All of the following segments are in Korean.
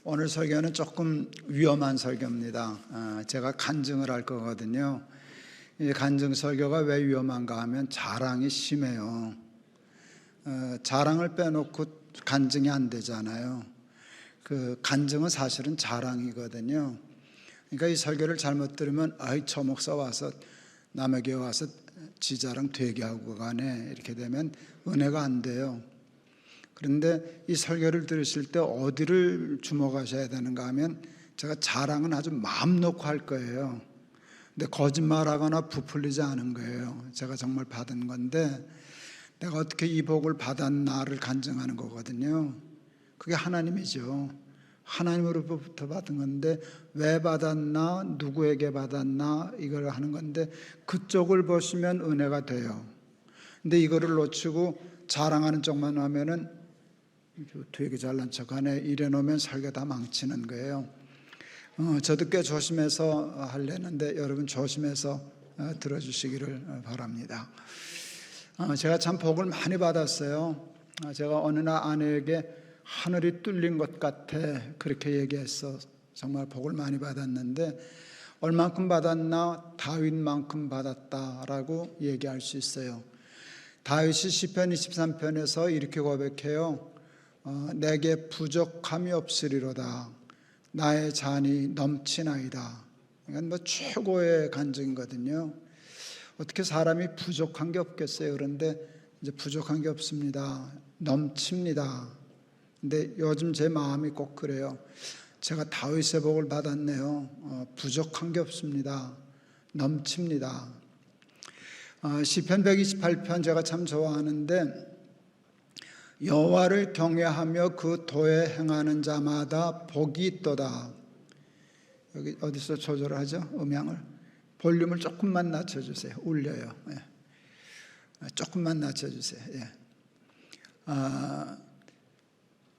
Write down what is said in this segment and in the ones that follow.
오늘 설교는 조금 위험한 설교입니다. 제가 간증을 할 거거든요. 이 간증 설교가 왜 위험한가 하면 자랑이 심해요. 자랑을 빼놓고 간증이 안 되잖아요. 그 간증은 사실은 자랑이거든요. 그러니까 이 설교를 잘못 들으면 저 목사 와서 남의 교회 와서 지 자랑 되게 하고 가네, 이렇게 되면 은혜가 안 돼요. 그런데 이 설교를 들으실 때 어디를 주목하셔야 되는가 하면, 제가 자랑은 아주 마음 놓고 할 거예요. 근데 거짓말하거나 부풀리지 않은 거예요. 제가 정말 받은 건데 내가 어떻게 이 복을 받았나를 간증하는 거거든요. 그게 하나님이죠. 하나님으로부터 받은 건데 왜 받았나, 누구에게 받았나, 이걸 하는 건데 그쪽을 보시면 은혜가 돼요. 근데 이거를 놓치고 자랑하는 쪽만 하면은 되게 잘난 척하네, 이래 놓으면 설교 다 망치는 거예요. 저도 꽤 조심해서 하려는데 여러분 조심해서 들어주시기를 바랍니다. 제가 참 복을 많이 받았어요. 제가 어느 날 아내에게 하늘이 뚫린 것 같아, 그렇게 얘기했어. 정말 복을 많이 받았는데 얼만큼 받았나? 다윗만큼 받았다라고 얘기할 수 있어요. 다윗이 시편 23편에서 이렇게 고백해요. 내게 부족함이 없으리로다. 나의 잔이 넘치나이다. 이건 최고의 간증이거든요. 어떻게 사람이 부족한 게 없겠어요? 그런데 이제 부족한 게 없습니다. 넘칩니다. 근데 요즘 제 마음이 꼭 그래요. 제가 다윗의 복을 받았네요. 부족한 게 없습니다. 넘칩니다. 시편 128편 제가 참 좋아하는데, 여호와를 경외하며 그 도에 행하는 자마다 복이 있도다. 여기 어디서 조절하죠? 음향을 볼륨을 조금만 낮춰주세요. 울려요. 조금만 낮춰주세요.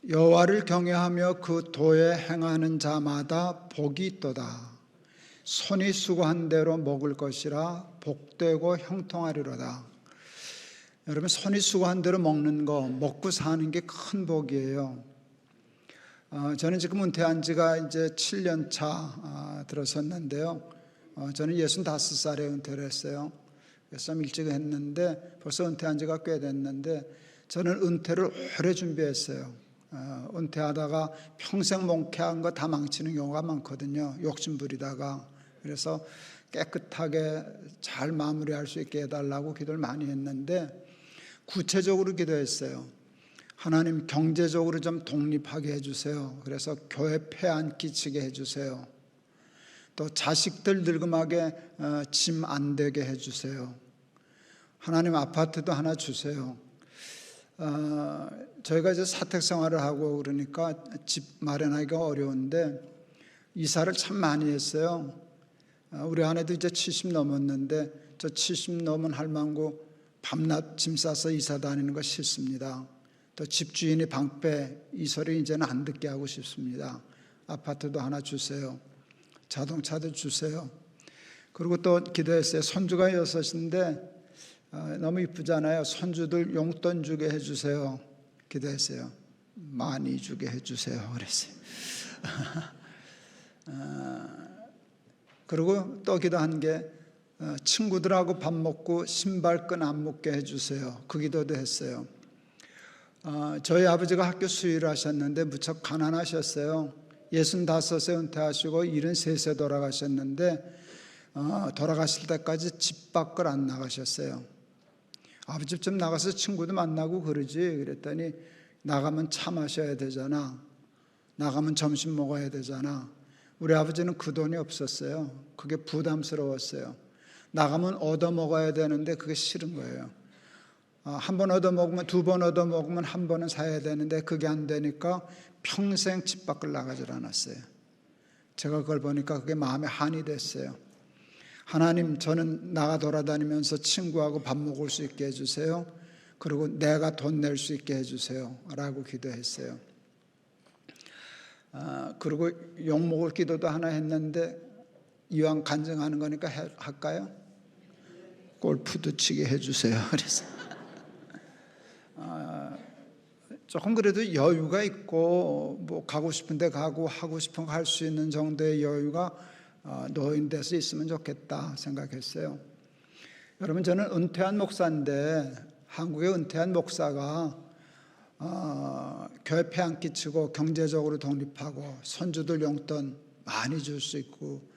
여호와를 경외하며 그 도에 행하는 자마다 복이 있도다. 손이 수고한 대로 먹을 것이라 복되고 형통하리로다. 여러분, 손이 수고한 대로 먹는 거, 먹고 사는 게 큰 복이에요. 저는 지금 은퇴한 지가 이제 7년 차 들어섰는데요. 저는 65살에 은퇴를 했어요. 그래서 좀 일찍 했는데 벌써 은퇴한 지가 꽤 됐는데, 저는 은퇴를 오래 준비했어요. 은퇴하다가 평생 몽케한 거 다 망치는 경우가 많거든요. 욕심 부리다가. 그래서 깨끗하게 잘 마무리할 수 있게 해달라고 기도를 많이 했는데, 구체적으로 기도했어요. 하나님, 경제적으로 좀 독립하게 해주세요. 그래서 교회 폐 안 끼치게 해주세요. 또 자식들 늙음하게 짐 안 되게 해주세요. 하나님, 아파트도 하나 주세요. 저희가 이제 사택 생활을 하고 그러니까 집 마련하기가 어려운데 이사를 참 많이 했어요. 우리 아내도 이제 70 넘었는데 저 70 넘은 할망구 밤낮 짐 싸서 이사 다니는 거 싫습니다. 또 집주인이 방패, 이 소리 이제는 안 듣게 하고 싶습니다. 아파트도 하나 주세요. 자동차도 주세요. 그리고 또 기도했어요. 손주가 6인데 너무 이쁘잖아요. 손주들 용돈 주게 해주세요. 기도했어요. 많이 주게 해주세요. 그랬어요. 그리고 또 기도한 게, 친구들하고 밥 먹고 신발끈 안 묶게 해주세요. 그 기도도 했어요. 저희 아버지가 학교 수의를 하셨는데 무척 가난하셨어요. 65세 은퇴하시고 73세 돌아가셨는데 돌아가실 때까지 집 밖을 안 나가셨어요. 아버지 좀 나가서 친구도 만나고 그러지. 그랬더니 나가면 차 마셔야 되잖아. 나가면 점심 먹어야 되잖아. 우리 아버지는 그 돈이 없었어요. 그게 부담스러웠어요. 나가면 얻어먹어야 되는데 그게 싫은 거예요. 한 번 얻어먹으면, 2번 얻어먹으면 한 번은 사야 되는데 그게 안 되니까 평생 집 밖을 나가질 않았어요. 제가 그걸 보니까 그게 마음에 한이 됐어요. 하나님, 저는 나가 돌아다니면서 친구하고 밥 먹을 수 있게 해주세요. 그리고 내가 돈 낼 수 있게 해주세요 라고 기도했어요. 그리고 욕먹을 기도도 하나 했는데, 이왕 간증하는 거니까 할까요? 골프도 치게 해주세요. 그래서 조금 그래도 여유가 있고 뭐 가고 싶은데 가고 하고 싶은 거 할 수 있는 정도의 여유가 노인 돼서 있으면 좋겠다 생각했어요. 여러분, 저는 은퇴한 목사인데 한국의 은퇴한 목사가 교회 폐안 끼치고 경제적으로 독립하고 손주들 용돈 많이 줄 수 있고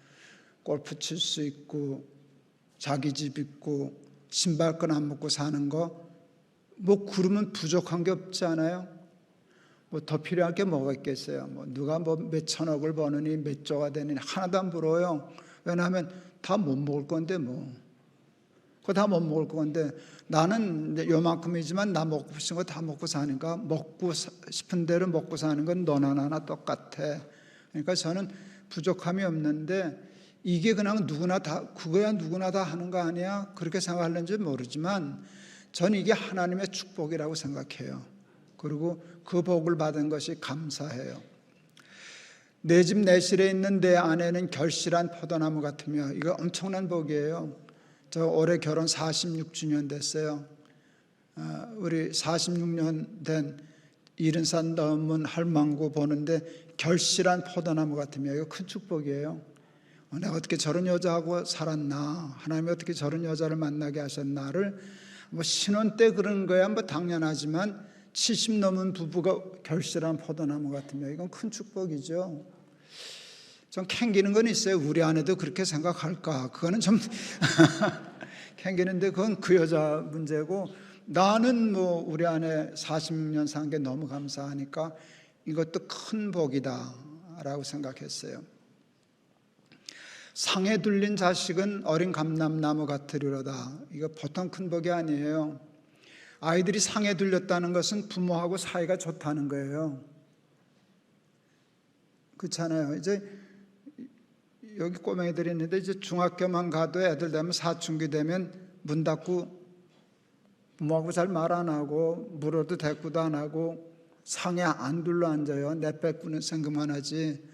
골프 칠 수 있고 자기 집 있고 신발끈 안 묶고 사는 거 뭐 그러면 부족한 게 없지 않아요? 뭐 더 필요할 게 뭐가 있겠어요? 뭐 누가 뭐 몇 천억을 버느니 몇 조가 되느니 하나도 안 부러워요. 왜냐하면 다 못 먹을 건데 뭐 그거 다 못 먹을 건데 나는 요만큼이지만 나 먹고 싶은 거 다 먹고 사니까 먹고 싶은 대로 먹고 사는 건 너나 나나 똑같아. 그러니까 저는 부족함이 없는데 이게 그냥 누구나 다 그거야 누구나 다 하는 거 아니야? 그렇게 생각하는지 모르지만 저는 이게 하나님의 축복이라고 생각해요. 그리고 그 복을 받은 것이 감사해요. 내 집 내실에 있는 내 아내는 결실한 포도나무 같으며, 이거 엄청난 복이에요. 저 올해 결혼 46주년 됐어요. 우리 46년 된 70살 넘은 할망구 보는데 결실한 포도나무 같으며, 이거 큰 축복이에요. 내가 어떻게 저런 여자하고 살았나, 하나님이 어떻게 저런 여자를 만나게 하셨나를 뭐 신혼 때 그런 거야 뭐 당연하지만 70 넘은 부부가 결실한 포도나무 같으며 이건 큰 축복이죠. 좀 캥기는 건 있어요. 우리 아내도 그렇게 생각할까? 그거는 좀 캥기는데 그건 그 여자 문제고, 나는 뭐 우리 아내 40년 산 게 너무 감사하니까 이것도 큰 복이다라고 생각했어요. 상에 둘린 자식은 어린 감람나무 같으리로다. 이거 보통 큰 복이 아니에요. 아이들이 상에 둘렸다는 것은 부모하고 사이가 좋다는 거예요. 그렇잖아요. 이제 여기 꼬맹이들이 있는데 이제 중학교만 가도 애들 되면 사춘기 되면 문 닫고 부모하고 잘 말 안 하고 물어도 대꾸도 안 하고 상에 안 둘러 앉아요. 내빼꾸는 생각만 하지.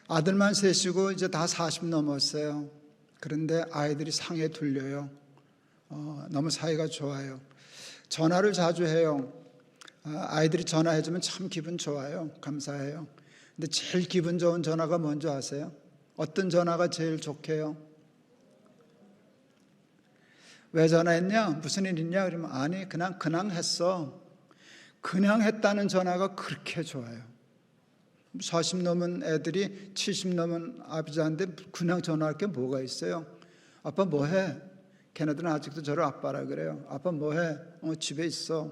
아들만 셋이고 이제 다 40 넘었어요. 그런데 아이들이 상에 둘려요. 너무 사이가 좋아요. 전화를 자주 해요. 아이들이 전화해주면 참 기분 좋아요. 감사해요. 근데 제일 기분 좋은 전화가 뭔지 아세요? 어떤 전화가 제일 좋게요? 왜 전화했냐? 무슨 일 있냐? 그러면 아니 그냥 했어. 그냥 했다는 전화가 그렇게 좋아요. 40 넘은 애들이 70 넘은 아버지한테 그냥 전화할 게 뭐가 있어요? 아빠 뭐해? 걔네들은 아직도 저를 아빠라 그래요. 아빠 뭐해? 집에 있어.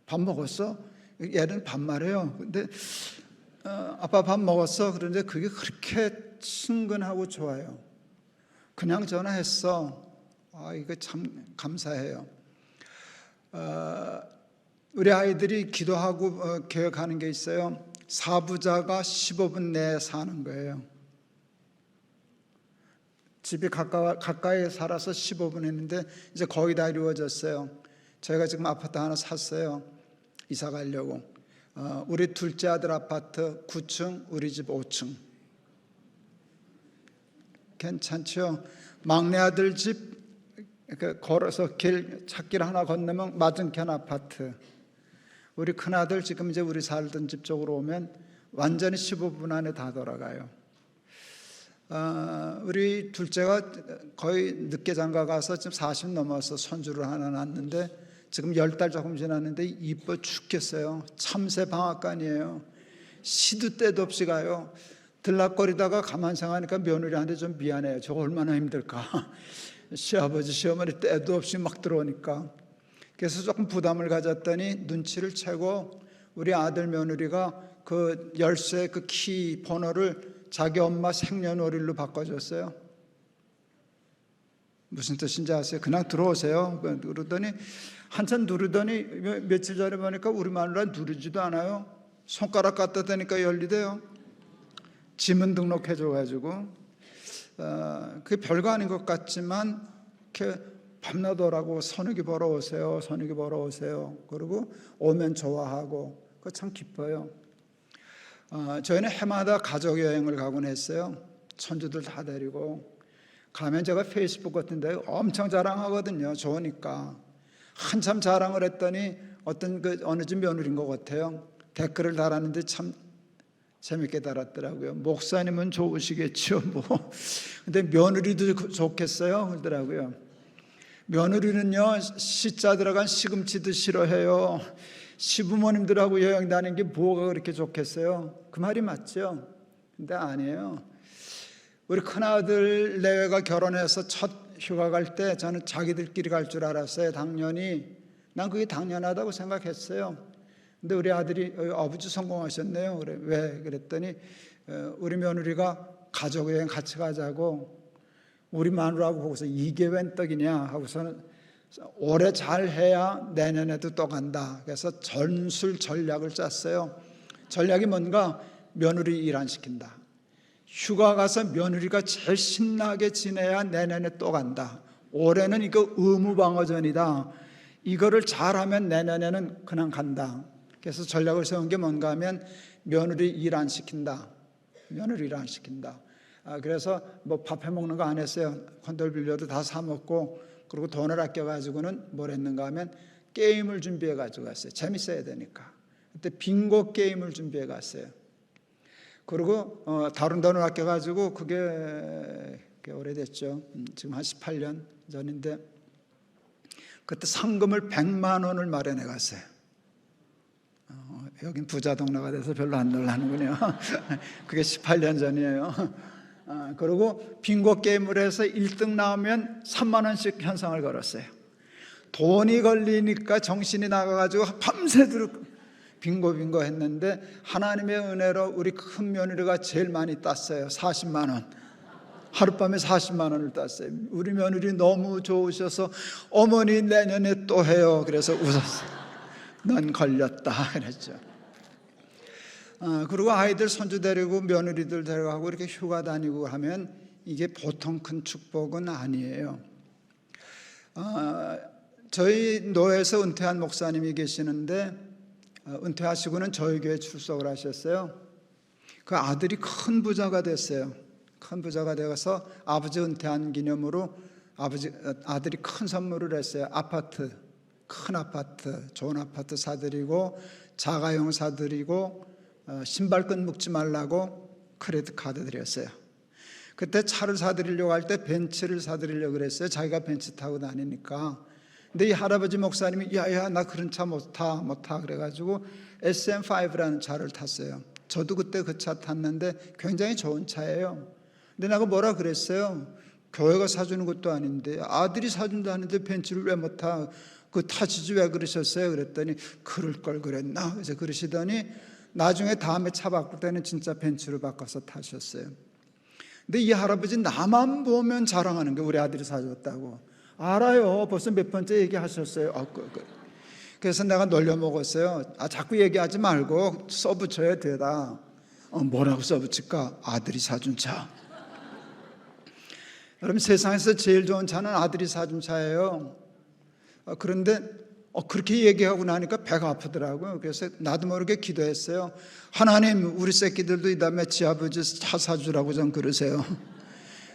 밥 먹었어? 얘는 반말해요. 근데 아빠 밥 먹었어? 그런데 그게 그렇게 친근하고 좋아요. 그냥 전화했어. 이거 참 감사해요. 우리 아이들이 기도하고 계획하는 게 있어요. 사부자가 15분 내에 사는 거예요. 집이 가까이 살아서 15분 했는데 이제 거의 다 이루어졌어요. 저희가 지금 아파트 하나 샀어요. 이사 가려고. 우리 둘째 아들 아파트 9층, 우리 집 5층. 괜찮죠? 막내 아들 집 걸어서 찾길 하나 건너면 맞은편 아파트. 우리 큰아들 지금 이제 우리 살던 집 쪽으로 오면 완전히 15분 안에 다 돌아가요. 우리 둘째가 거의 늦게 장가 가서 지금 40 넘어서 손주를 하나 낳았는데 지금 10달 조금 지났는데 이뻐 죽겠어요. 참새 방앗간이에요. 시도 때도 없이 가요. 들락거리다가 가만 생각하니까 며느리한테 좀 미안해요. 저거 얼마나 힘들까. 시아버지 시어머니 때도 없이 막 들어오니까. 그래서 조금 부담을 가졌더니 눈치를 채고 우리 아들 며느리가 그 열쇠 그 키 번호를 자기 엄마 생년월일로 바꿔줬어요. 무슨 뜻인지 아세요? 그냥 들어오세요. 누르더니 한참 누르더니 며칠 전에 보니까 우리 마누라 누르지도 않아요. 손가락 갖다 대니까 열리대요. 지문 등록해줘가지고 그게 별거 아닌 것 같지만 이렇게 밤낮 오라고 선욱이 보러 오세요. 선욱이 보러 오세요. 그리고 오면 좋아하고 그거 참 기뻐요. 저희는 해마다 가족 여행을 가곤 했어요. 손주들 다 데리고 가면 제가 페이스북 같은 데 엄청 자랑하거든요. 좋으니까 한참 자랑을 했더니 어떤 어느 집 며느리인 것 같아요. 댓글을 달았는데 참 재밌게 달았더라고요. 목사님은 좋으시겠죠 뭐. 근데 며느리도 좋겠어요 그러더라고요. 며느리는요 시자 들어간 시금치도 싫어해요. 시부모님들하고 여행 다니는 게 뭐가 그렇게 좋겠어요? 그 말이 맞죠? 근데 아니에요. 우리 큰아들 내외가 결혼해서 첫 휴가 갈 때 저는 자기들끼리 갈 줄 알았어요. 당연히 난 그게 당연하다고 생각했어요. 근데 우리 아들이 아버지 성공하셨네요. 그래. 왜? 그랬더니 우리 며느리가 가족여행 같이 가자고 우리 마누라하고 보고서 이게 웬 떡이냐 하고서는 올해 잘 해야 내년에도 또 간다. 그래서 전술 전략을 짰어요. 전략이 뭔가 며느리 일 안 시킨다. 휴가 가서 며느리가 제일 신나게 지내야 내년에 또 간다. 올해는 이거 의무방어전이다. 이거를 잘하면 내년에는 그냥 간다. 그래서 전략을 세운 게 뭔가 하면 며느리 일 안 시킨다. 며느리 일 안 시킨다. 그래서 뭐 밥 해먹는 거 안 했어요. 건들 빌려도 다 사 먹고 그리고 돈을 아껴가지고는 뭘 했는가 하면 게임을 준비해 가지고 갔어요. 재밌어야 되니까. 그때 빙고 게임을 준비해 갔어요. 그리고 다른 돈을 아껴가지고 그게 오래됐죠. 지금 한 18년 전인데 그때 상금을 100만 원을 마련해 갔어요. 여긴 부자 동네가 돼서 별로 안 놀라는군요. 그게 18년 전이에요. 그리고 빙고 게임을 해서 1등 나오면 3만 원씩 현상을 걸었어요. 돈이 걸리니까 정신이 나가가지고 밤새도록 빙고 했는데 하나님의 은혜로 우리 큰 며느리가 제일 많이 땄어요. 40만 원. 하룻밤에 40만 원을 땄어요. 우리 며느리 너무 좋으셔서 어머니 내년에 또 해요. 그래서 웃었어요. 넌 걸렸다 그랬죠. 그리고 아이들 손주 데리고 며느리들 데려가고 이렇게 휴가 다니고 하면 이게 보통 큰 축복은 아니에요. 저희 노회에서 은퇴한 목사님이 계시는데 은퇴하시고는 저희 교회 출석을 하셨어요. 그 아들이 큰 부자가 됐어요. 큰 부자가 되어서 아버지 은퇴한 기념으로 아들이 큰 선물을 했어요. 아파트, 큰 아파트, 좋은 아파트 사드리고 자가용 사드리고 신발끈 묶지 말라고 크레딧 카드 드렸어요. 그때 차를 사드리려고 할 때 벤츠를 사드리려고 그랬어요. 자기가 벤츠 타고 다니니까. 근데 이 할아버지 목사님이 야야 나 그런 차 못 타 그래가지고 SM5라는 차를 탔어요. 저도 그때 그 차 탔는데 굉장히 좋은 차예요. 근데 내가 뭐라 그랬어요? 교회가 사주는 것도 아닌데 아들이 사준다는데 벤츠를 왜 못 타? 그 타시지 왜 그러셨어요? 그랬더니 그럴 걸 그랬나? 그래서 그러시더니 나중에 다음에 차 바꿀 때는 진짜 벤츠로 바꿔서 타셨어요. 근데 이 할아버지 나만 보면 자랑하는 게 우리 아들이 사줬다고. 알아요. 벌써 몇 번째 얘기하셨어요. 그래서 내가 놀려먹었어요. 자꾸 얘기하지 말고 써붙여야 되다. 뭐라고 써붙일까? 아들이 사준 차. 여러분 세상에서 제일 좋은 차는 아들이 사준 차예요. 그런데 그렇게 얘기하고 나니까 배가 아프더라고요. 그래서 나도 모르게 기도했어요. 하나님 우리 새끼들도 이 다음에 지 아버지 차 사주라고 좀 그러세요.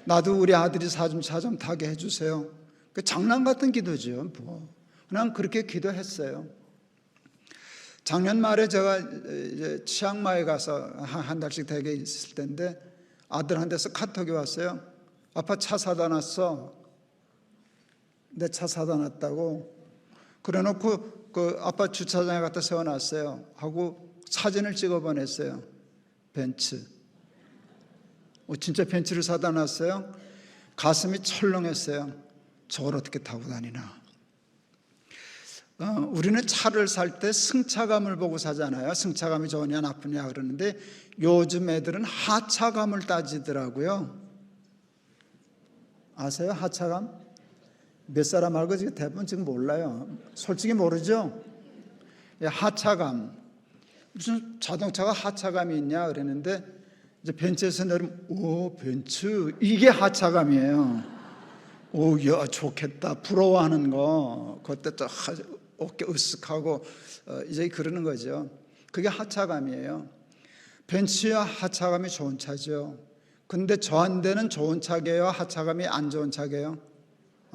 나도 우리 아들이 사준 차 좀 타게 해주세요. 그 장난 같은 기도죠. 뭐. 그냥 그렇게 기도했어요. 작년 말에 제가 이제 치앙마이 가서 한 달씩 되게 있을 텐데 아들한테서 카톡이 왔어요. 아빠 차 사다 놨어. 내 차 사다 놨다고. 그래 놓고 그 아빠 주차장에 갖다 세워놨어요. 하고 사진을 찍어 보냈어요. 벤츠. 진짜 벤츠를 사다 놨어요. 가슴이 철렁했어요. 저걸 어떻게 타고 다니나. 우리는 차를 살 때 승차감을 보고 사잖아요. 승차감이 좋으냐 나쁘냐 그러는데 요즘 애들은 하차감을 따지더라고요. 아세요? 하차감? 몇 사람 알고 지금 대부분 지금 몰라요. 솔직히 모르죠? 하차감. 무슨 자동차가 하차감이 있냐 그랬는데 이제 벤츠에서 내리면 오 벤츠 이게 하차감이에요. 오, 야, 좋겠다. 부러워하는 거. 그때 또 어깨 으쓱하고 이제 그러는 거죠. 그게 하차감이에요. 벤츠야 하차감이 좋은 차죠. 근데 저한테는 좋은 차게요? 하차감이 안 좋은 차게요?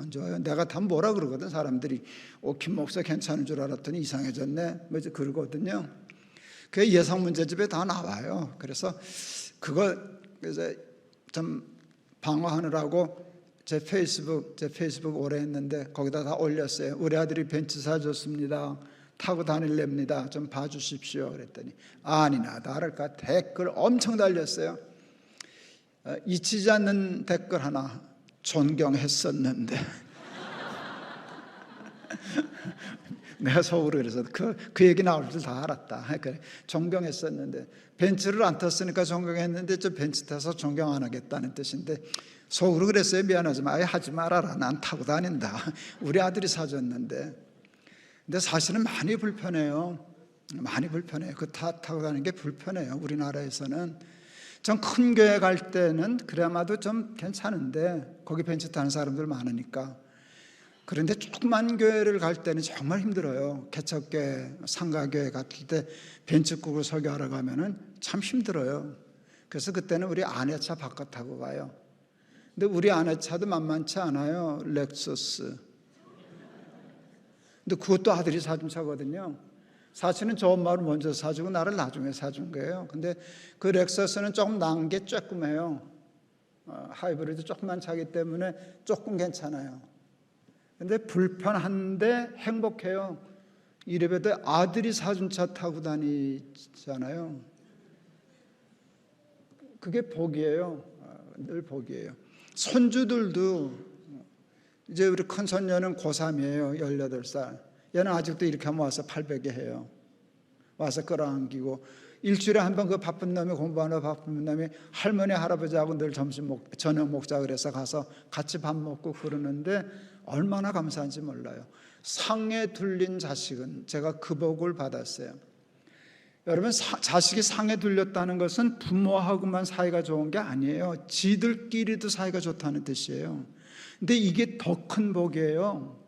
안 좋아요. 내가 다 뭐라 그러거든. 사람들이 김 목사 괜찮은 줄 알았더니 이상해졌네 뭐 이제 그러거든요. 그게 예상 문제집에 다 나와요. 그래서 그거 이제 좀 방어하느라고 제 페이스북 오래 했는데 거기다 다 올렸어요. 우리 아들이 벤츠 사줬습니다. 타고 다닐랍니다. 좀 봐주십시오. 그랬더니 아니나 다를까 댓글 엄청 달렸어요. 잊히지 않는 댓글 하나, 존경했었는데. 내가 속으로 그래서 그 얘기 나올 줄 다 알았다. 그래, 존경했었는데 벤츠를 안 탔으니까 존경했는데 저 벤츠 타서 존경 안 하겠다는 뜻인데 속으로 그랬어요. 미안하지만 아예 하지 말아라. 난 타고 다닌다. 우리 아들이 사줬는데. 근데 사실은 많이 불편해요. 많이 불편해요. 그 타고 다니는 게 불편해요. 우리나라에서는. 전 큰 교회 갈 때는 그래마도 좀 괜찮은데 거기 벤츠 타는 사람들 많으니까. 그런데 조그만 교회를 갈 때는 정말 힘들어요. 개척교회, 상가교회 같을 때 벤츠국을 설교하러 가면은 참 힘들어요. 그래서 그때는 우리 아내차 바꿔 타고 가요. 근데 우리 아내차도 만만치 않아요. 렉서스. 근데 그것도 아들이 사준 차거든요. 사실은 저 엄마를 먼저 사주고 나를 나중에 사준 거예요. 근데 그 렉서스는 조금 나은 게 조금해요. 하이브리드 조금만 차기 때문에 조금 괜찮아요. 근데 불편한데 행복해요. 이래봬도 아들이 사준 차 타고 다니잖아요. 그게 복이에요. 늘 복이에요. 손주들도 이제 우리 큰 손녀는 고3이에요. 18살. 얘는 아직도 이렇게 하면 와서 팔베개 해요. 와서 끌어안기고 일주일에 한 번 그 바쁜 놈이 공부하는 바쁜 놈이 할머니 할아버지하고 늘 저녁 먹자 그래서 가서 같이 밥 먹고 그러는데 얼마나 감사한지 몰라요. 상에 둘린 자식은 제가 그 복을 받았어요. 여러분, 자식이 상에 둘렸다는 것은 부모하고만 사이가 좋은 게 아니에요. 지들끼리도 사이가 좋다는 뜻이에요. 근데 이게 더 큰 복이에요.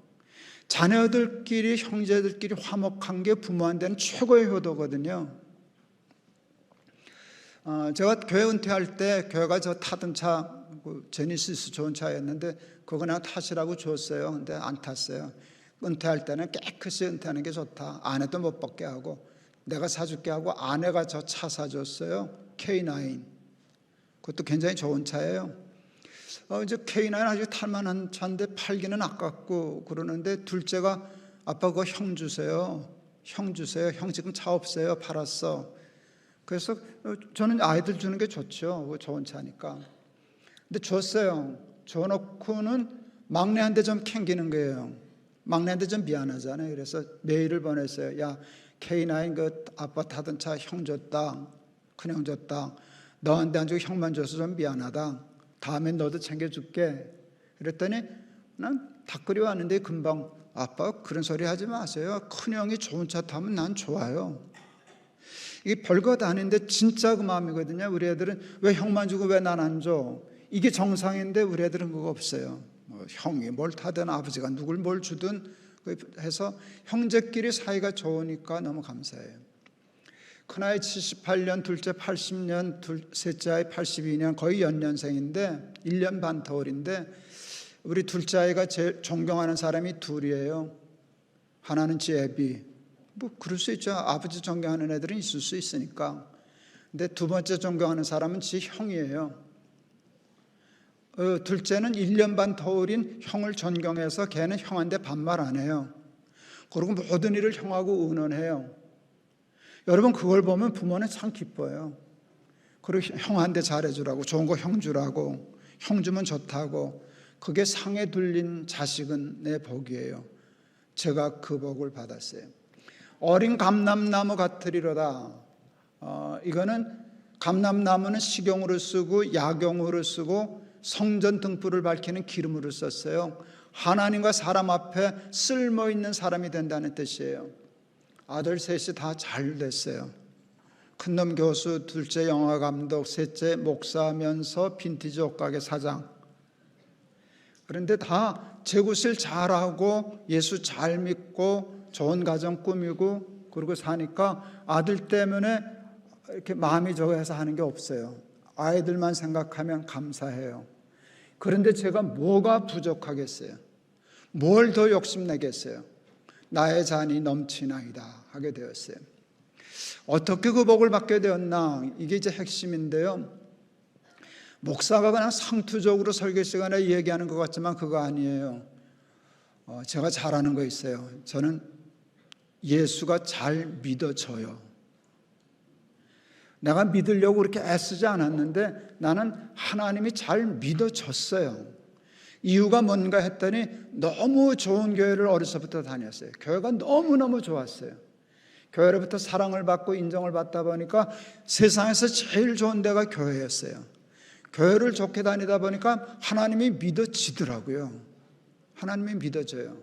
자녀들끼리 형제들끼리 화목한 게 부모한테는 최고의 효도거든요. 제가 교회 은퇴할 때 교회가 저 타던 차 제니시스 좋은 차였는데 그거 그냥 타시라고 줬어요. 근데 안 탔어요. 은퇴할 때는 깨끗이 은퇴하는 게 좋다. 아내도 못 받게 하고 내가 사줄게 하고 아내가 저 차 사줬어요. K9. 그것도 굉장히 좋은 차예요. 이제 K9 아주 탈만한 차인데 팔기는 아깝고 그러는데 둘째가 아빠 그거 형 주세요. 형 주세요. 형 지금 차 없어요. 팔았어. 그래서 저는 아이들 주는 게 좋죠. 좋은 차니까. 근데 줬어요. 줘놓고는 막내한테 좀 캥기는 거예요. 막내한테 좀 미안하잖아요. 그래서 메일을 보냈어요. 야, K9 그 아빠 타던 차 형 줬다. 큰형 줬다. 너한테 안 주고 형만 줘서 좀 미안하다. 다음엔 너도 챙겨줄게. 그랬더니 난 닭거리 왔는데 금방 아빠 그런 소리 하지 마세요. 큰형이 좋은 차 타면 난 좋아요. 이게 별것 아닌데 진짜 그 마음이거든요. 우리 애들은 왜 형만 주고 왜 난 안 줘? 이게 정상인데 우리 애들은 그거 없어요. 형이 뭘 타든 아버지가 누굴 뭘 주든 해서 형제끼리 사이가 좋으니까 너무 감사해요. 큰아이 78년, 둘째 80년, 셋째 아이 82년, 거의 연년생인데 1년 반 터울인데 우리 둘째 아이가 제일 존경하는 사람이 둘이에요. 하나는 제비. 뭐 그럴 수 있죠. 아버지 존경하는 애들은 있을 수 있으니까. 근데 두 번째 존경하는 사람은 지 형이에요. 둘째는 1년 반 터울인 형을 존경해서 걔는 형한테 반말 안 해요. 그리고 모든 일을 형하고 의논해요. 여러분 그걸 보면 부모는 참 기뻐요. 그리고 형한테 잘해주라고, 좋은 거 형 주라고, 형 주면 좋다고. 그게 상에 둘린 자식은 내 복이에요. 제가 그 복을 받았어요. 어린 감람나무 같으리로다. 이거는 감람나무는 식용으로 쓰고 약용으로 쓰고 성전 등불을 밝히는 기름으로 썼어요. 하나님과 사람 앞에 쓸모있는 사람이 된다는 뜻이에요. 아들 셋이 다 잘 됐어요. 큰놈 교수, 둘째 영화감독, 셋째 목사면서 빈티지 옷가게 사장. 그런데 다 제구실 잘하고 예수 잘 믿고 좋은 가정 꾸미고 그러고 사니까 아들 때문에 이렇게 마음이 저해서 하는 게 없어요. 아이들만 생각하면 감사해요. 그런데 제가 뭐가 부족하겠어요? 뭘 더 욕심내겠어요? 나의 잔이 넘치나이다 하게 되었어요. 어떻게 그 복을 받게 되었나? 이게 이제 핵심인데요. 목사가 그냥 상투적으로 설교 시간에 얘기하는 것 같지만 그거 아니에요. 제가 잘하는 거 있어요. 저는 예수가 잘 믿어져요. 내가 믿으려고 그렇게 애쓰지 않았는데 나는 하나님이 잘 믿어졌어요. 이유가 뭔가 했더니 너무 좋은 교회를 어려서부터 다녔어요. 교회가 너무너무 좋았어요. 교회로부터 사랑을 받고 인정을 받다 보니까 세상에서 제일 좋은 데가 교회였어요. 교회를 좋게 다니다 보니까 하나님이 믿어지더라고요. 하나님이 믿어져요.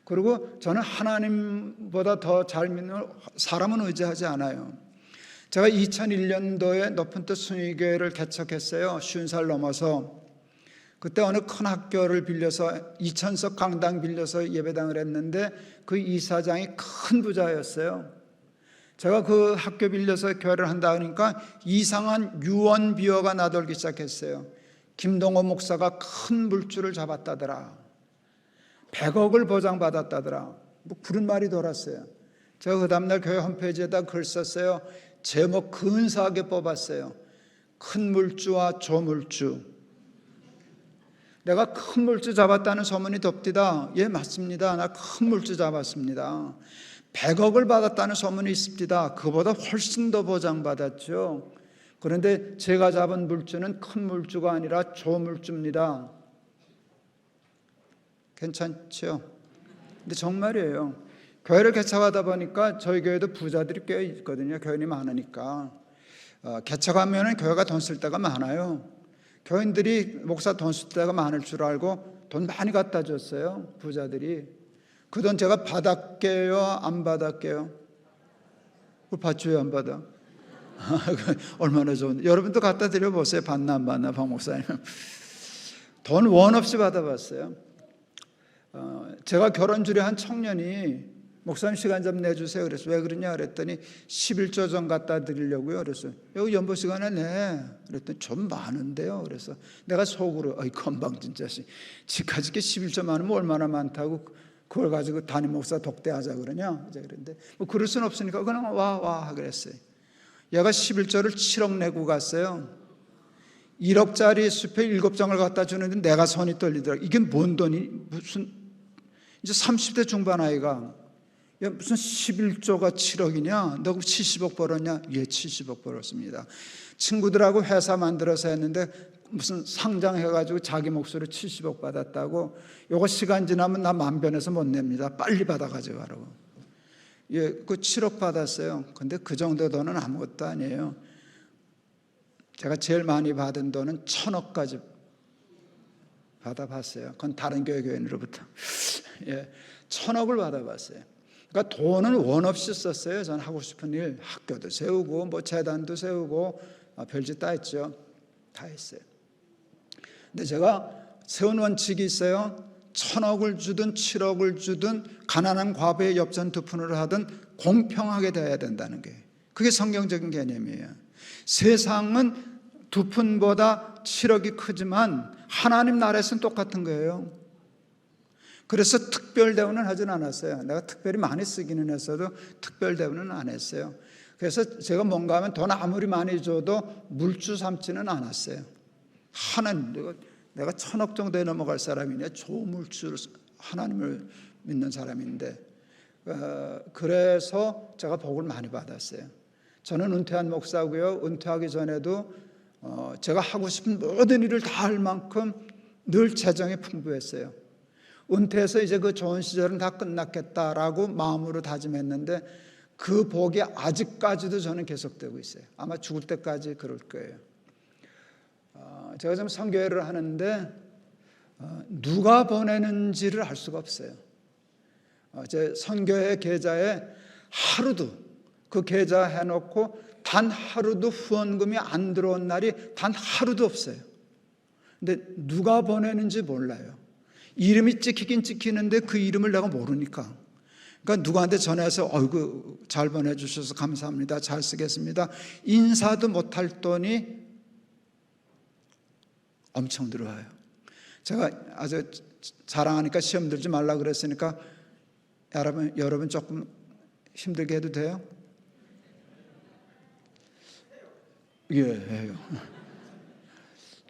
그리고 저는 하나님보다 더 잘 믿는 사람은 의지하지 않아요. 제가 2001년도에 높은 뜻 순위교회를 개척했어요. 50살 넘어서. 그때 어느 큰 학교를 빌려서 2000석 강당 빌려서 예배당을 했는데 그 이사장이 큰 부자였어요. 제가 그 학교 빌려서 교회를 한다 하니까 이상한 유언비어가 나돌기 시작했어요. 김동호 목사가 큰 물줄을 잡았다더라. 100억을 보장받았다더라. 뭐 그런 말이 돌았어요. 제가 그 다음날 교회 홈페이지에다 글 썼어요. 제목 근사하게 뽑았어요. 큰 물주와 조물주. 내가 큰 물주 잡았다는 소문이 덥디다. 예, 맞습니다. 나 큰 물주 잡았습니다. 100억을 받았다는 소문이 있습니다. 그보다 훨씬 더 보장받았죠. 그런데 제가 잡은 물주는 큰 물주가 아니라 조물주입니다. 괜찮죠? 근데 정말이에요. 교회를 개척하다 보니까 저희 교회도 부자들이 꽤 있거든요. 교인이 많으니까. 개척하면 교회가 돈 쓸 때가 많아요. 교인들이 목사 돈 쓸 때가 많을 줄 알고 돈 많이 갖다 줬어요. 부자들이. 그 돈 제가 받았게요? 안 받았게요? 받죠? 안 받아? 얼마나 좋은데. 여러분도 갖다 드려보세요. 받나 안 받나 박 목사님. 돈 원 없이 받아봤어요. 제가 결혼 주례한 청년이 목사님 시간 좀 내주세요. 그래서 왜 그러냐 그랬더니 11조 좀 갖다 드리려고요. 그래서 여기 연보 시간에 내. 그랬더니 좀 많은데요. 그래서 내가 속으로 어이 건방 진짜시 지카지게 11조 많으면 얼마나 많다고 그걸 가지고 담임 목사 독대하자 그러냐. 그런데 뭐 그럴 수는 없으니까 그냥 와 그랬어요. 얘가 11조를 7억 내고 갔어요. 1억짜리 수표 7장을 갖다 주는데 내가 손이 떨리더라고요. 이게 뭔 돈이 무슨 이제 30대 중반 아이가 야, 무슨 11조가 7억이냐? 너 70억 벌었냐? 예, 70억 벌었습니다. 친구들하고 회사 만들어서 했는데 무슨 상장해가지고 자기 몫으로 70억 받았다고. 요거 시간 지나면 나 만변해서 못 냅니다. 빨리 받아 가져가라고. 예, 그 7억 받았어요. 근데 그 정도 돈은 아무것도 아니에요. 제가 제일 많이 받은 돈은 1000억까지 받아봤어요. 그건 다른 교인으로부터. 예, 1000억을 받아봤어요. 그러니까 돈은 원 없이 썼어요. 저는 하고 싶은 일, 학교도 세우고 뭐 재단도 세우고 별짓 다 했죠. 다 했어요. 근데 제가 세운 원칙이 있어요. 1000억을 주든 7억을 주든 가난한 과부의 엽전 두 푼으로 하든 공평하게 돼야 된다는 게 그게 성경적인 개념이에요. 세상은 두 푼보다 7억이 크지만 하나님 나라에서는 똑같은 거예요. 그래서 특별 대우는 하진 않았어요. 내가 특별히 많이 쓰기는 했어도 특별 대우는 안 했어요. 그래서 제가 뭔가 하면 돈 아무리 많이 줘도 물주 삼지는 않았어요. 하나님, 내가 1000억 정도에 넘어갈 사람이냐? 조물주 하나님을 믿는 사람인데 그래서 제가 복을 많이 받았어요. 저는 은퇴한 목사고요. 은퇴하기 전에도 제가 하고 싶은 모든 일을 다 할 만큼 늘 재정이 풍부했어요. 은퇴해서 이제 그 좋은 시절은 다 끝났겠다라고 마음으로 다짐했는데 그 복이 아직까지도 저는 계속되고 있어요. 아마 죽을 때까지 그럴 거예요. 제가 지금 선교회를 하는데 누가 보내는지를 알 수가 없어요. 제 선교회 계좌에 하루도 그 계좌 해놓고 단 하루도 후원금이 안 들어온 날이 단 하루도 없어요. 근데 누가 보내는지 몰라요. 이름이 찍히긴 찍히는데 그 이름을 내가 모르니까. 그러니까 누구한테 전화해서 어이구 잘 보내주셔서 감사합니다. 잘 쓰겠습니다. 인사도 못할 돈이 엄청 들어와요. 제가 아주 자랑하니까 시험 들지 말라 그랬으니까 여러분 조금 힘들게 해도 돼요? 예, 해요.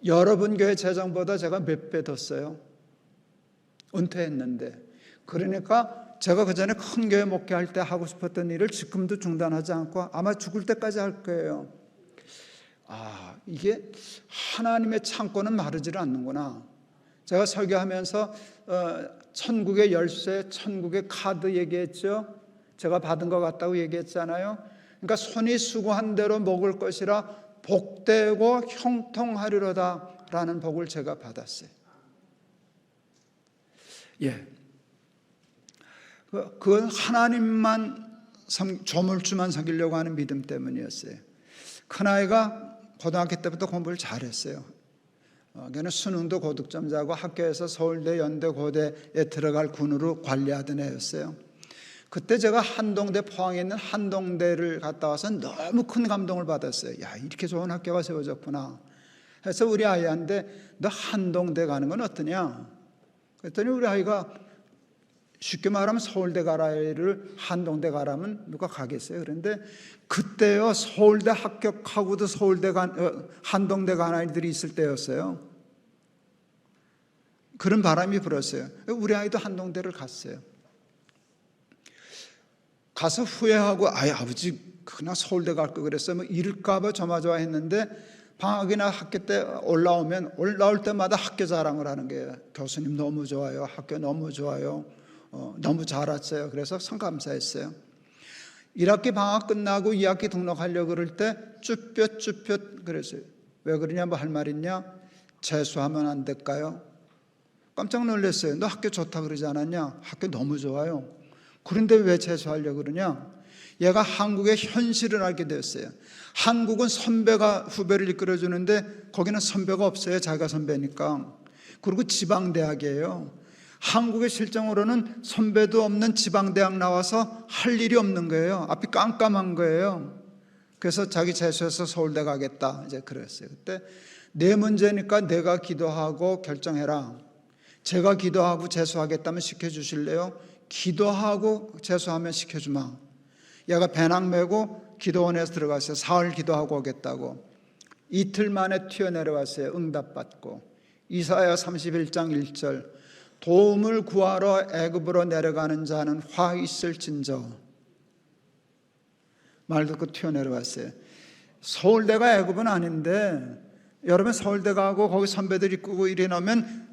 여러분 교회 재정보다 제가 몇 배 더 써요. 은퇴했는데. 그러니까 제가 그 전에 큰 교회 목회할 때 하고 싶었던 일을 지금도 중단하지 않고 아마 죽을 때까지 할 거예요. 이게 하나님의 창고는 마르지를 않는구나. 제가 설교하면서 천국의 열쇠, 천국의 카드 얘기했죠. 제가 받은 것 같다고 얘기했잖아요. 그러니까 손이 수고한 대로 먹을 것이라 복되고 형통하리로다 라는 복을 제가 받았어요. 예, 그건 하나님만 조물주만 섬기려고 하는 믿음 때문이었어요. 큰아이가 고등학교 때부터 공부를 잘했어요. 걔는 수능도 고득점자고 학교에서 서울대, 연대, 고대에 들어갈 군으로 관리하던 애였어요. 그때 제가 한동대, 포항에 있는 한동대를 갔다 와서 너무 큰 감동을 받았어요. 야, 이렇게 좋은 학교가 세워졌구나. 그래서 우리 아이한테 너 한동대 가는 건 어떠냐? 그랬더니 우리 아이가 쉽게 말하면 서울대 가라를 한동대 가라면 누가 가겠어요? 그런데 그때요, 서울대 합격하고도 한동대 간 아이들이 있을 때였어요. 그런 바람이 불었어요. 우리 아이도 한동대를 갔어요. 가서 후회하고 아버지 그냥 서울대 갈 거 그랬어요. 뭐 이럴까 봐 조마조마했는데 방학이나 학교 때 올라올 때마다 학교 자랑을 하는 거예요. 교수님 너무 좋아요. 학교 너무 좋아요. 너무 잘 왔어요. 그래서 성감사했어요. 1학기 방학 끝나고 2학기 등록하려고 그럴 때 쭈뼛 그랬어요. 왜 그러냐, 뭐 할 말 있냐? 재수하면 안 될까요? 깜짝 놀랐어요. 너 학교 좋다 그러지 않았냐? 학교 너무 좋아요. 그런데 왜 재수하려고 그러냐? 얘가 한국의 현실을 알게 됐어요. 한국은 선배가 후배를 이끌어주는데 거기는 선배가 없어요. 자기가 선배니까. 그리고 지방대학이에요. 한국의 실정으로는 선배도 없는 지방대학 나와서 할 일이 없는 거예요. 앞이 깜깜한 거예요. 그래서 자기 재수해서 서울대 가겠다 이제 그랬어요. 그때 내 문제니까 내가 기도하고 결정해라. 제가 기도하고 재수하겠다면 시켜주실래요? 기도하고 재수하면 시켜주마. 얘가 배낭 메고 기도원에서 들어갔어요. 사흘 기도하고 오겠다고. 이틀 만에 튀어내려왔어요. 응답받고. 이사야 31장 1절 도움을 구하러 애굽으로 내려가는 자는 화 있을진저. 말 듣고 튀어내려왔어요. 서울대가 애굽은 아닌데 여러분 서울대 가고 거기 선배들이 꾸고 이래 놓으면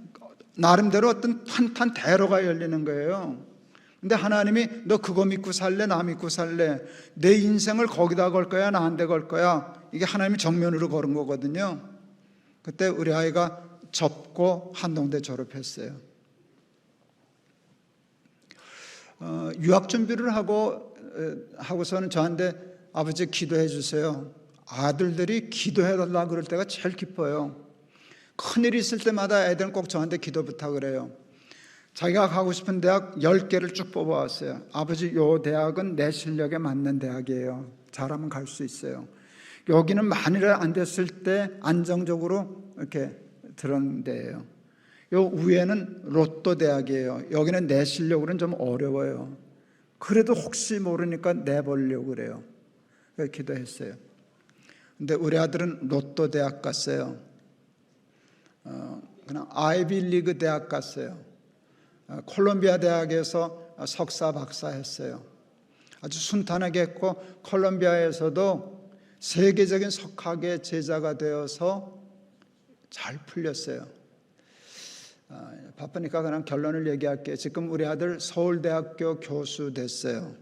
나름대로 어떤 탄탄 대로가 열리는 거예요. 근데 하나님이 너 그거 믿고 살래? 나 믿고 살래? 내 인생을 거기다 걸 거야? 나한테 걸 거야? 이게 하나님이 정면으로 걸은 거거든요. 그때 우리 아이가 접고 한동대 졸업했어요. 유학 준비를 하고서는 저한테 아버지 기도해 주세요. 아들들이 기도해 달라 그럴 때가 제일 기뻐요. 큰일이 있을 때마다 애들은 꼭 저한테 기도 부탁을 해요. 자기가 가고 싶은 대학 10개를 쭉 뽑아왔어요. 아버지 요 대학은 내 실력에 맞는 대학이에요. 잘하면 갈 수 있어요. 여기는 만일 안 됐을 때 안정적으로 이렇게 들은 데예요. 요 위에는 로또 대학이에요. 여기는 내 실력으로는 좀 어려워요. 그래도 혹시 모르니까 내보려고 그래요. 그래서 기도했어요. 근데 우리 아들은 로또 대학 갔어요. 그냥 아이비리그 대학 갔어요. 콜롬비아 대학에서 석사 박사 했어요. 아주 순탄하게 했고 콜롬비아에서도 세계적인 석학의 제자가 되어서 잘 풀렸어요. 바쁘니까 그냥 결론을 얘기할게요. 지금 우리 아들 서울대학교 교수 됐어요.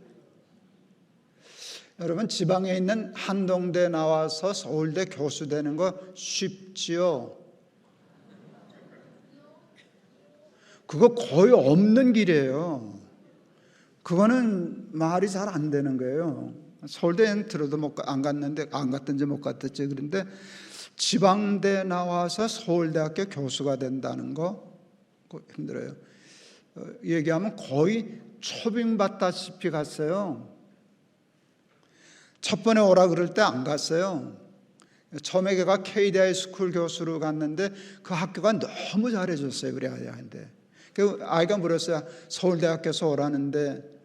여러분 지방에 있는 한동대 나와서 서울대 교수 되는 거 쉽지요? 그거 거의 없는 길이에요. 그거는 말이 잘 안 되는 거예요. 서울대는 들어도 안 갔는데 안 갔든지 못 갔든지. 그런데 지방대 나와서 서울대학교 교수가 된다는 거 힘들어요. 얘기하면 거의 초빙받다시피 갔어요. 첫 번에 오라 그럴 때 안 갔어요. 처음에 걔가 KDI 스쿨 교수로 갔는데 그 학교가 너무 잘해줬어요. 우리 아이한테. 그 아이가 물었어요. 서울대학교에서 오라는데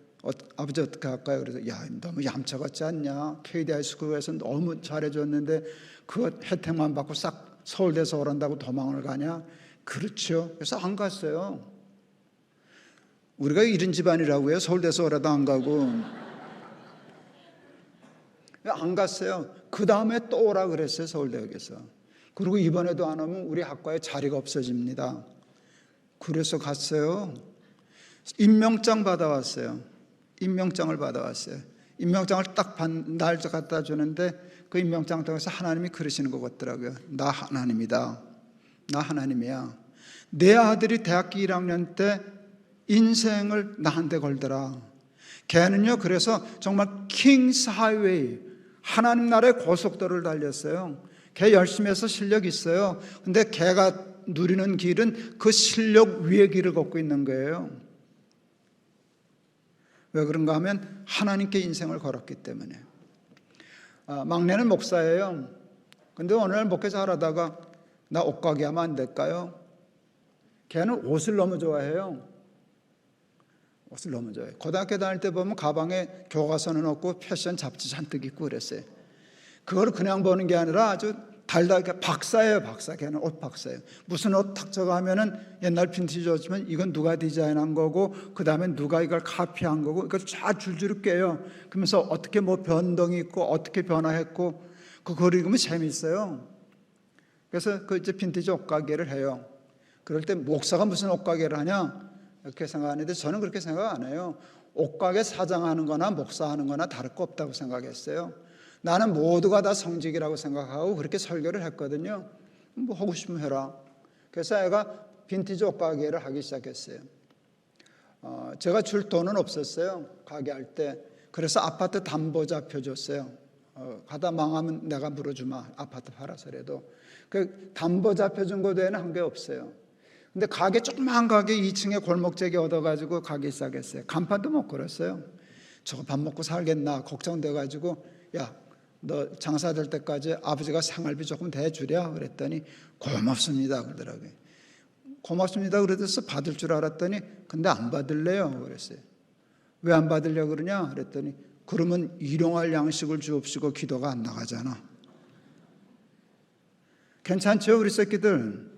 아버지 어떻게 할까요? 그래서 야, 너무 얌차 같지 않냐? KD 하이스쿨에서 너무 잘해줬는데 그거 혜택만 받고 싹 서울대에서 오란다고 도망을 가냐? 그렇죠. 그래서 안 갔어요. 우리가 이런 집안이라고요. 서울대에서 오라도 안 가고. 안 갔어요. 그 다음에 또 오라 그랬어요. 서울대학에서. 그리고 이번에도 안 오면 우리 학과에 자리가 없어집니다. 그래서 갔어요. 임명장 받아왔어요. 임명장을 받아왔어요. 임명장을 딱 날짜 갖다 주는데 그 임명장 통해서 하나님이 그러시는 것 같더라고요. 나 하나님이다. 나 하나님이야. 내 아들이 대학교 1학년 때 인생을 나한테 걸더라. 걔는요, 그래서 정말 킹스 하이웨이, 하나님 나라의 고속도로를 달렸어요. 걔 열심히 해서 실력 있어요. 근데 걔가 누리는 길은 그 실력 위의 길을 걷고 있는 거예요. 왜 그런가 하면 하나님께 인생을 걸었기 때문에. 막내는 목사예요. 근데 어느 날 목회 잘하다가 나 옷가게 하면 안 될까요? 걔는 옷을 너무 좋아해요. 옷을 너무 좋아해요. 고등학교 다닐 때 보면 가방에 교과서는 없고 패션 잡지 잔뜩 입고 그랬어요. 그걸 그냥 보는 게 아니라 아주 달달하게 박사예요. 박사. 걔는 옷 박사예요. 무슨 옷 탁 저거 하면은 옛날 빈티지 옷이면 이건 누가 디자인한 거고 그 다음에 누가 이걸 카피한 거고 이걸 쫙 줄줄이 꿰요. 그러면서 어떻게 뭐 변동이 있고 어떻게 변화했고 그걸 읽으면 재미있어요. 그래서 그 이제 빈티지 옷가게를 해요. 그럴 때 목사가 무슨 옷가게를 하냐 이렇게 생각하는데 저는 그렇게 생각 안 해요. 옷가게 사장하는 거나 목사하는 거나 다를 거 없다고 생각했어요. 나는 모두가 다 성직이라고 생각하고 그렇게 설교를 했거든요. 뭐 하고 싶으면 해라. 그래서 애가 빈티지 옷가게를 하기 시작했어요. 제가 줄 돈은 없었어요. 가게 할 때. 그래서 아파트 담보 잡혀줬어요. 가다 망하면 내가 물어주마. 아파트 팔아서라도. 그 담보 잡혀준 거 외에는 한 게 없어요. 근데 가게 조그만 가게 2층에 골목재기 얻어가지고 가기 시작했어요. 간판도 못 걸었어요. 저거 밥 먹고 살겠나 걱정돼가지고 야 너 장사될 때까지 아버지가 생활비 조금 대주랴 그랬더니 고맙습니다 그러더라고요. 고맙습니다 그래서 받을 줄 알았더니 근데 안 받을래요 그랬어요. 왜 안 받으려고 그러냐 그랬더니 그러면 일용할 양식을 주옵시고 기도가 안 나가잖아. 괜찮죠 우리 새끼들?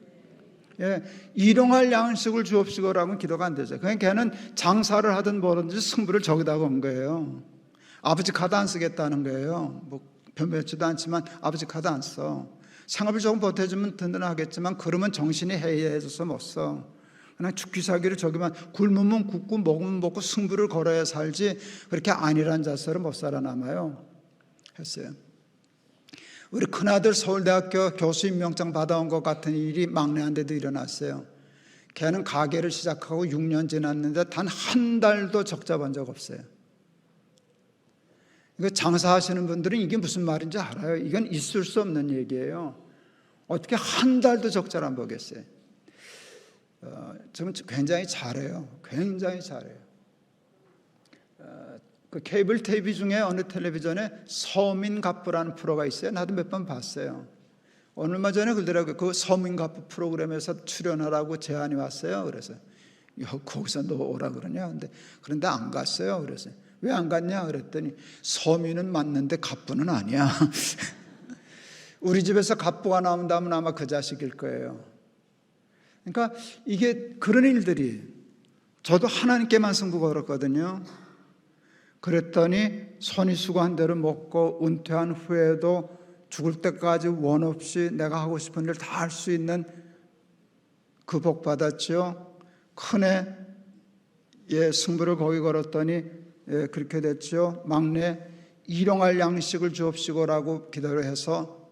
예, 일용할 양식을 주옵시고라고는 기도가 안 되죠. 그냥 걔는 장사를 하든 뭐든지 승부를 저기다 건 거예요. 아버지 카드 안 쓰겠다는 거예요. 뭐 변변치도 않지만 아버지 카드 안 써. 생활비 조금 보태주면 든든하겠지만 그러면 정신이 해이해져서 못 써. 그냥 죽기 살기를 저기만 굶으면 굶고 먹으면 먹고 승부를 걸어야 살지 그렇게 안일한 자세로 못 살아남아요 했어요. 우리 큰아들 서울대학교 교수 임명장 받아온 것 같은 일이 막내한테도 일어났어요. 걔는 가게를 시작하고 6년 지났는데 단 한 달도 적자 본 적 없어요. 이거 장사하시는 분들은 이게 무슨 말인지 알아요. 이건 있을 수 없는 얘기예요. 어떻게 한 달도 적자를 안 보겠어요. 저는 굉장히 잘해요. 굉장히 잘해요. 그 케이블 TV 중에 어느 텔레비전에 서민갑부라는 프로가 있어요. 나도 몇 번 봤어요. 얼마 전에 그러더라고요. 그 서민갑부 프로그램에서 출연하라고 제안이 왔어요. 그래서 거기서 너 오라 그러냐. 그런데 안 갔어요. 그래서 왜 안 갔냐 그랬더니 서민은 맞는데 갑부는 아니야. 우리 집에서 갑부가 나온다면 아마 그 자식일 거예요. 그러니까 이게 그런 일들이 저도 하나님께만 승부 걸었거든요. 그랬더니 손이 수고한 대로 먹고 은퇴한 후에도 죽을 때까지 원 없이 내가 하고 싶은 일 다 할 수 있는 그 복 받았죠. 큰애 승부를 거기 걸었더니 그렇게 됐죠. 막내 일용할 양식을 주옵시고라고 기도를 해서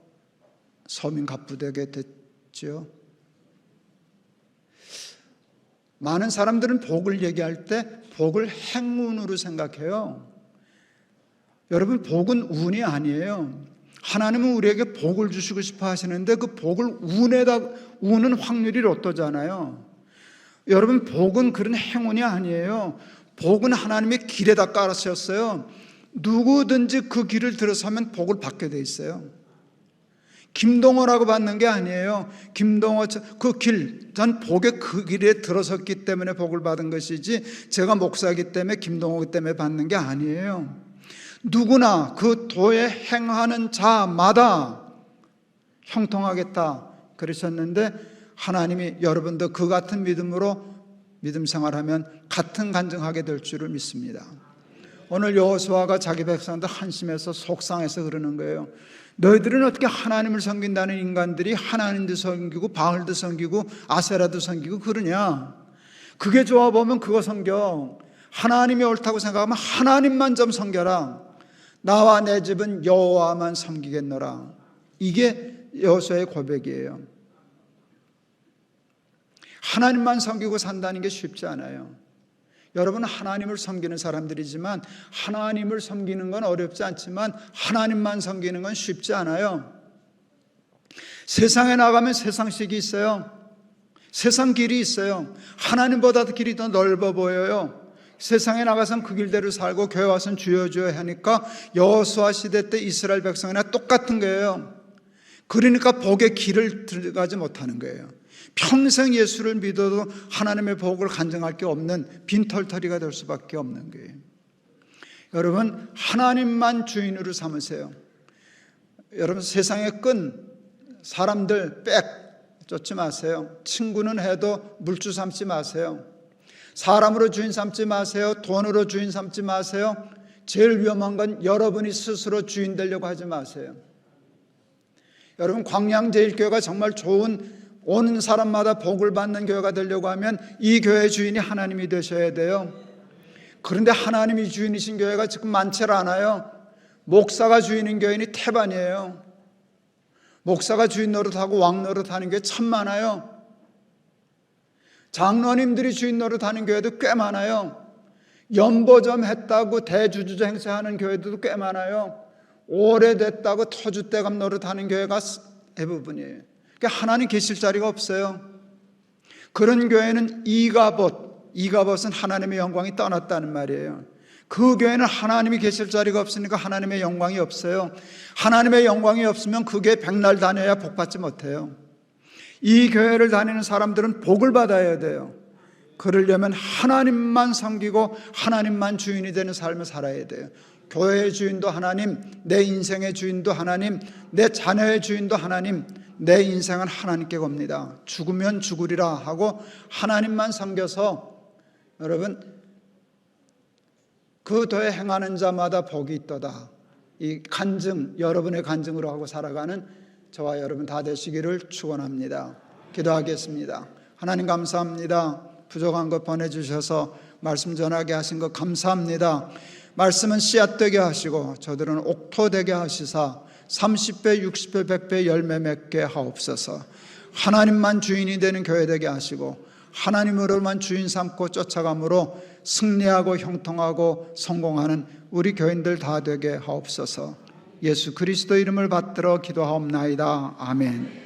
서민 갑부되게 됐죠. 많은 사람들은 복을 얘기할 때 복을 행운으로 생각해요. 여러분 복은 운이 아니에요. 하나님은 우리에게 복을 주시고 싶어 하시는데 그 복을 운에다 우는 확률이 로또잖아요. 여러분 복은 그런 행운이 아니에요. 복은 하나님의 길에다 깔아주셨어요. 누구든지 그 길을 들어서면 복을 받게 돼 있어요. 김동호라고 받는 게 아니에요. 김동호 그 길, 전 복의 그 길에 들어섰기 때문에 복을 받은 것이지 제가 목사이기 때문에 김동호 때문에 받는 게 아니에요. 누구나 그 도에 행하는 자마다 형통하겠다 그러셨는데 하나님이 여러분도 그 같은 믿음으로 믿음 생활하면 같은 간증하게 될 줄을 믿습니다. 오늘 여호수아가 자기 백성들 한심해서 속상해서 그러는 거예요. 너희들은 어떻게 하나님을 섬긴다는 인간들이 하나님도 섬기고 바알도 섬기고 아세라도 섬기고 그러냐? 그게 좋아 보면 그거 섬겨. 하나님이 옳다고 생각하면 하나님만 좀 섬겨라. 나와 내 집은 여호와만 섬기겠노라. 이게 여호수아의 고백이에요. 하나님만 섬기고 산다는 게 쉽지 않아요. 여러분은 하나님을 섬기는 사람들이지만 하나님을 섬기는 건 어렵지 않지만 하나님만 섬기는 건 쉽지 않아요. 세상에 나가면 세상식이 있어요. 세상 길이 있어요. 하나님보다도 길이 더 넓어 보여요. 세상에 나가서는 그 길대로 살고 교회 와서는 주여 주여 하니까 여호수아 시대 때 이스라엘 백성이나 똑같은 거예요. 그러니까 복의 길을 들어가지 못하는 거예요. 평생 예수를 믿어도 하나님의 복을 간증할 게 없는 빈털터리가 될 수밖에 없는 거예요. 여러분 하나님만 주인으로 삼으세요. 여러분 세상의 끈 사람들 빽 쫓지 마세요. 친구는 해도 물주 삼지 마세요. 사람으로 주인 삼지 마세요. 돈으로 주인 삼지 마세요. 제일 위험한 건 여러분이 스스로 주인 되려고 하지 마세요. 여러분 광양제일교회가 정말 좋은 오는 사람마다 복을 받는 교회가 되려고 하면 이 교회의 주인이 하나님이 되셔야 돼요. 그런데 하나님이 주인이신 교회가 지금 많지 않아요. 목사가 주인인 교회는 태반이에요. 목사가 주인 노릇하고 왕 노릇하는 교회 참 많아요. 장로님들이 주인 노릇하는 교회도 꽤 많아요. 연보점 했다고 대주주제 행세하는 교회도 꽤 많아요. 오래됐다고 터줏대감 노릇하는 교회가 대부분이에요. 그러니까 하나님 계실 자리가 없어요. 그런 교회는 이가봇은 하나님의 영광이 떠났다는 말이에요. 그 교회는 하나님이 계실 자리가 없으니까 하나님의 영광이 없어요. 하나님의 영광이 없으면 그 교회 백날 다녀야 복 받지 못해요. 이 교회를 다니는 사람들은 복을 받아야 돼요. 그러려면 하나님만 섬기고 하나님만 주인이 되는 삶을 살아야 돼요. 교회의 주인도 하나님, 내 인생의 주인도 하나님, 내 자녀의 주인도 하나님, 내 인생은 하나님께 겁니다. 죽으면 죽으리라 하고 하나님만 섬겨서 여러분 그 도에 행하는 자마다 복이 있도다. 이 간증, 여러분의 간증으로 하고 살아가는 저와 여러분 다 되시기를 축원합니다. 기도하겠습니다. 하나님 감사합니다. 부족한 것 보내주셔서 말씀 전하게 하신 것 감사합니다. 말씀은 씨앗 되게 하시고 저들은 옥토 되게 하시사 30배, 60배, 100배 열매 맺게 하옵소서. 하나님만 주인이 되는 교회 되게 하시고 하나님으로만 주인 삼고 쫓아감으로 승리하고 형통하고 성공하는 우리 교인들 다 되게 하옵소서. 예수 그리스도 이름을 받들어 기도하옵나이다. 아멘.